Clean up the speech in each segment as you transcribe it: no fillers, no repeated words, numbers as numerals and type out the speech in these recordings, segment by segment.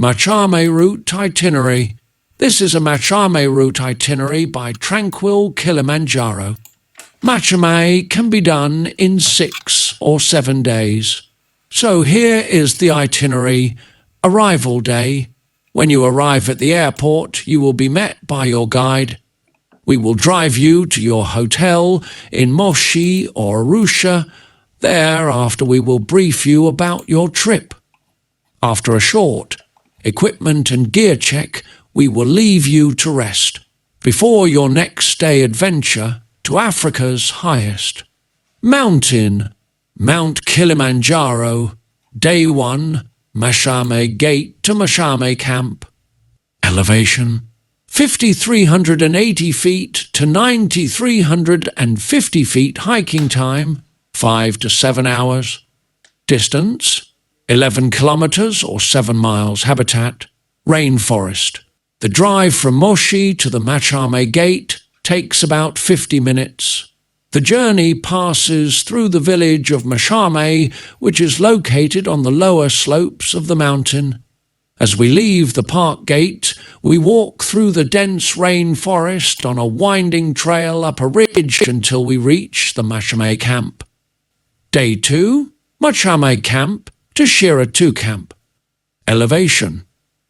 Machame Route Itinerary. This is a Machame Route itinerary by Tranquil Kilimanjaro. Machame can be done in 6 or 7 days. So here is the itinerary. Arrival day. When you arrive at the airport, you will be met by your guide. We will drive you to your hotel in Moshi or Arusha. Thereafter we will brief you about your trip. After a short equipment and gear check, we will leave you to rest before your next day adventure to Africa's highest mountain, Mount Kilimanjaro. Day 1, Machame Gate to Machame Camp. Elevation 5,380 feet to 9,350 feet. Hiking time 5 to 7 hours. Distance 11 kilometers or 7 miles. Habitat rainforest. The drive from Moshi to the Machame Gate takes about 50 minutes. The journey passes through the village of Machame, which is located on the lower slopes of the mountain. As we leave the park gate, we walk through the dense rainforest on a winding trail up a ridge until we reach the Machame Camp. Day 2, Machame Camp to Shira Camp. Elevation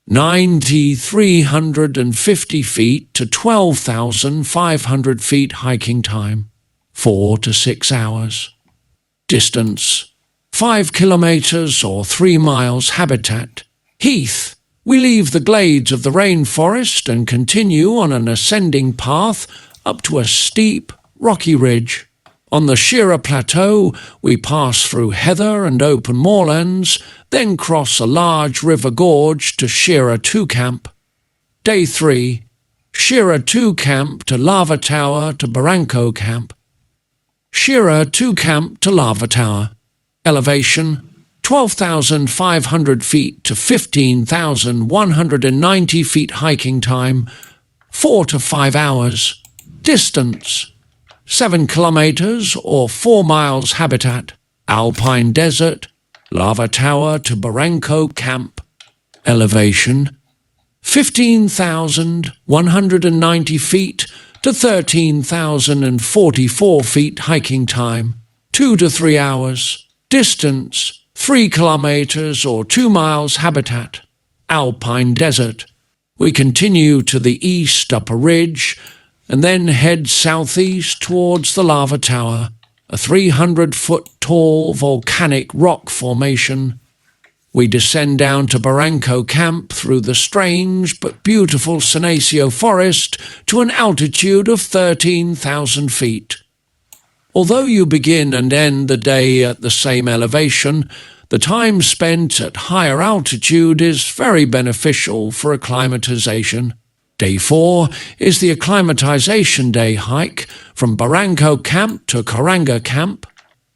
9,350 feet to 12,500 feet. Hiking time 4 to 6 hours. Distance 5 kilometers or 3 miles. Habitat heath. We leave the glades of the rainforest and continue on an ascending path up to a steep, rocky ridge. On the Shira Plateau, we pass through heather and open moorlands, then cross a large river gorge to Shira Camp. Day 3, Shira Camp to Lava Tower to Barranco Camp. Shira Camp to Lava Tower. Elevation 12,500 feet to 15,190 feet. Hiking time 4 to 5 hours. Distance 7 kilometers or 4 miles. Habitat alpine desert. Lava Tower to Barranco Camp. Elevation 15,190 feet to 13,044 feet. Hiking time 2 to 3 hours. Distance 3 kilometers or 2 miles. Habitat alpine desert. We continue to the east up a ridge and then head southeast towards the Lava Tower, a 300-foot-tall volcanic rock formation. We descend down to Barranco Camp through the strange but beautiful Senecio Forest to an altitude of 13,000 feet. Although you begin and end the day at the same elevation, the time spent at higher altitude is very beneficial for acclimatization. Day 4 is the acclimatization day hike from Barranco Camp to Karanga Camp.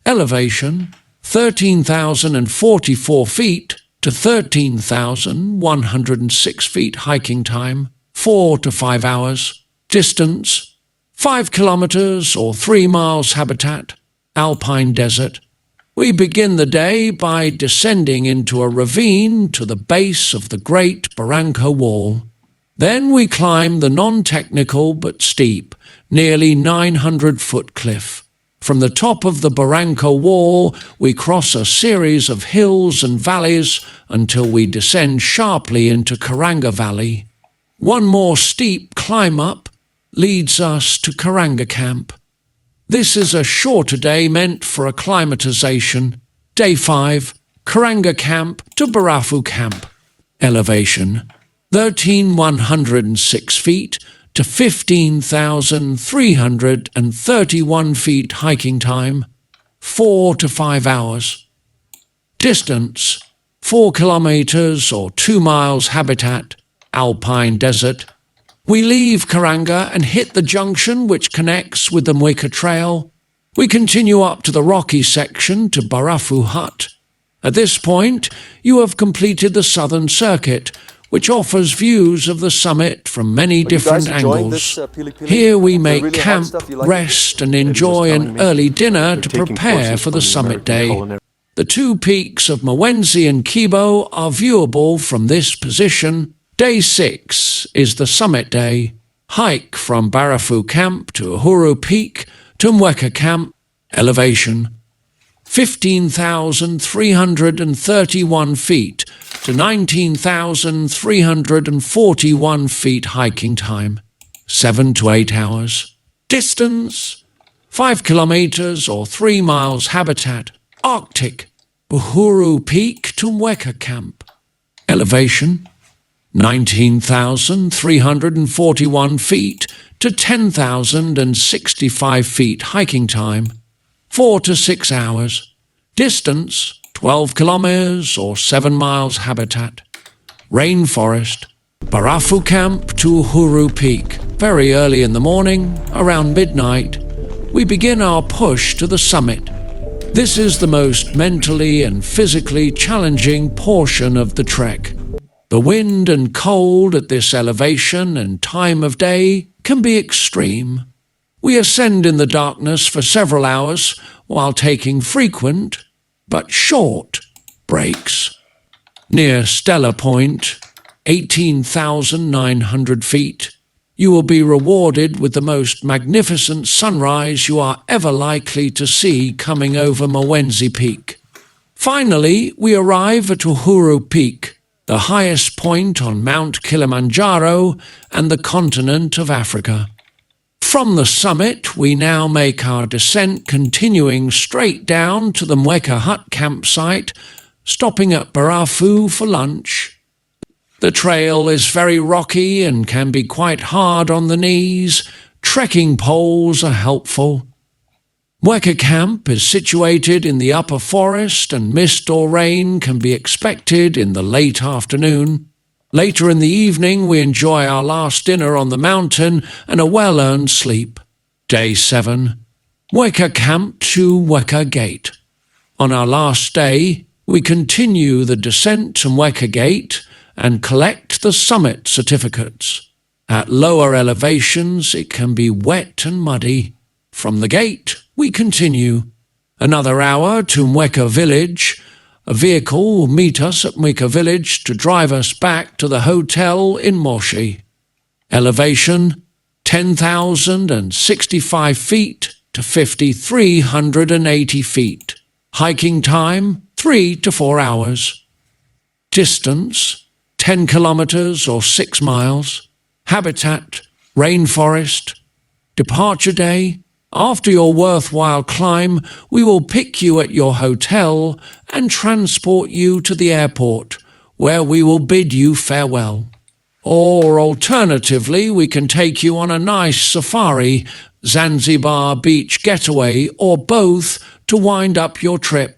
Elevation 13,044 feet to 13,106 feet. Hiking time 4 to 5 hours. Distance 5 kilometers or 3 miles. Habitat alpine desert. We begin the day by descending into a ravine to the base of the Great Barranco Wall. Then we climb the non-technical but steep, nearly 900-foot cliff. From the top of the Barranco Wall, we cross a series of hills and valleys until we descend sharply into Karanga Valley. One more steep climb up leads us to Karanga Camp. This is a shorter day meant for acclimatization. Day 5, Karanga Camp to Barafu Camp. Elevation 13,106 feet to 15,331 feet. Hiking time 4 to 5 hours. Distance 4 kilometers or 2 miles. Habitat alpine desert. We leave Karanga and hit the junction which connects with the Mweka trail. We continue up to the rocky section to Barafu Hut. At this point, you have completed the southern circuit, which offers views of the summit from many different angles. Here we make camp, rest and enjoy an early dinner to prepare for the summit day. The two peaks of Mwenzi and Kibo are viewable from this position. Day 6 is the summit day. Hike from Barafu Camp to Uhuru Peak to Mweka Camp. Elevation 15,331 feet to 19,341 feet. Hiking time 7 to 8 hours. Distance 5 kilometers or 3 miles. Habitat Arctic. Uhuru Peak to Mweka Camp. Elevation 19,341 feet to 10,065 feet. Hiking time 4 to 6 hours. Distance 12 kilometers or 7 miles. Habitat rainforest. Barafu Camp to Uhuru Peak. Very early in the morning, around midnight, we begin our push to the summit. This is the most mentally and physically challenging portion of the trek. The wind and cold at this elevation and time of day can be extreme. We ascend in the darkness for several hours while taking frequent but short breaks. Near Stella Point, 18,900 feet, you will be rewarded with the most magnificent sunrise you are ever likely to see coming over Mwenzi Peak. Finally, we arrive at Uhuru Peak, the highest point on Mount Kilimanjaro and the continent of Africa. From the summit, we now make our descent, continuing straight down to the Mweka Hut campsite, stopping at Barafu for lunch. The trail is very rocky and can be quite hard on the knees. Trekking poles are helpful. Mweka Camp is situated in the upper forest, and mist or rain can be expected in the late afternoon. Later in the evening, we enjoy our last dinner on the mountain and a well-earned sleep. Day 7. Mweka Camp to Mweka Gate. On our last day, we continue the descent to Mweka Gate and collect the summit certificates. At lower elevations, it can be wet and muddy. From the gate, we continue. Another hour to Mweka Village. A vehicle will meet us at Mweka Village to drive us back to the hotel in Moshi. Elevation 10,065 feet to 5,380 feet. Hiking time 3 to 4 hours. Distance 10 kilometers or 6 miles. Habitat rainforest. Departure day. After your worthwhile climb, we will pick you at your hotel and transport you to the airport, where we will bid you farewell. Or alternatively, we can take you on a nice safari, Zanzibar beach getaway, or both to wind up your trip.